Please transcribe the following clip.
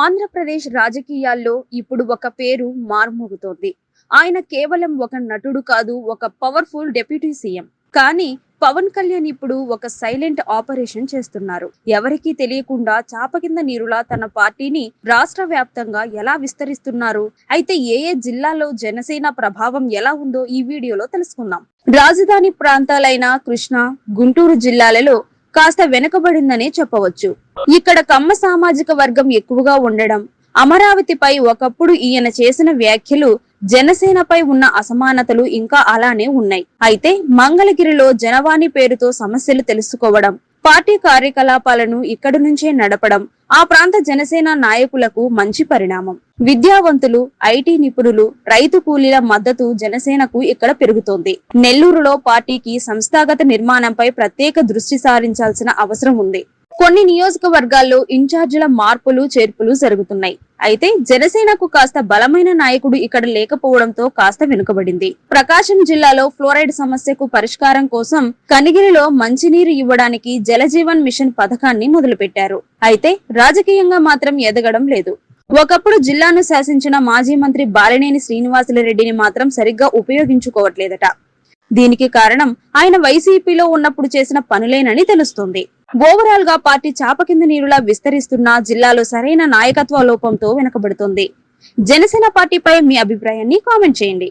ఆంధ్రప్రదేశ్ రాజకీయాల్లో ఇప్పుడు ఒక పేరు మార్మోగుతోంది. ఆయన కేవలం ఒక నటుడు కాదు, ఒక పవర్ఫుల్ డిప్యూటీ సీఎం. కానీ పవన్ కళ్యాణ్ ఇప్పుడు ఒక సైలెంట్ ఆపరేషన్ చేస్తున్నారు. ఎవరికీ తెలియకుండా చాప కింద నీరులా తన పార్టీని రాష్ట్ర వ్యాప్తంగా ఎలా విస్తరిస్తున్నారు. అయితే ఏ జిల్లాలో జనసేన ప్రభావం ఎలా ఉందో ఈ వీడియోలో తెలుసుకుందాం. రాజధాని ప్రాంతాలైన కృష్ణా, గుంటూరు జిల్లాలలో కాస్త వెనుకబడిందనే చెప్పవచ్చు. ఇక్కడ కమ్మ సామాజిక వర్గం ఎక్కువగా ఉండడం, అమరావతిపై ఒకప్పుడు ఈయన చేసిన వ్యాఖ్యలు, జనసేనపై ఉన్న అసమానతలు ఇంకా అలానే ఉన్నాయి. అయితే మంగళగిరిలో జనవాణి పేరుతో సమస్యలు తెలుసుకోవడం, పార్టీ కార్యకలాపాలను ఇక్కడి నుంచే నడపడం ఆ ప్రాంత జనసేన నాయకులకు మంచి పరిణామం. విద్యావంతులు, ఐటీ నిపుణులు, రైతు కూలీల మద్దతు జనసేనకు ఇక్కడ పెరుగుతోంది. నెల్లూరులో పార్టీకి సంస్థాగత నిర్మాణంపై ప్రత్యేక దృష్టి సారించాల్సిన అవసరం ఉంది. కొన్ని నియోజకవర్గాల్లో ఇన్ఛార్జీల మార్పులు చేర్పులు జరుగుతున్నాయి. అయితే జనసేనకు కాస్త బలమైన నాయకుడు ఇక్కడ లేకపోవడంతో కాస్త వెనుకబడింది. ప్రకాశం జిల్లాలో ఫ్లోరైడ్ సమస్యకు పరిష్కారం కోసం కనిగిరిలో మంచినీరు ఇవ్వడానికి జలజీవన్ మిషన్ పథకాన్ని మొదలుపెట్టారు. అయితే రాజకీయంగా మాత్రం ఎదగడం లేదు. ఒకప్పుడు జిల్లాను శాసించిన మాజీ మంత్రి బాలినేని శ్రీనివాసులరెడ్డిని మాత్రం సరిగ్గా ఉపయోగించుకోవట్లేదట. దీనికి కారణం ఆయన వైసీపీలో ఉన్నప్పుడు చేసిన పనులేనని తెలుస్తోంది. ఓవరాల్ గా పార్టీ చాప కింద నీరులా విస్తరిస్తున్న జిల్లాలో సరైన నాయకత్వ లోపంతో వెనకబడుతోంది. జనసేన పార్టీపై మీ అభిప్రాయాన్ని కామెంట్ చేయండి.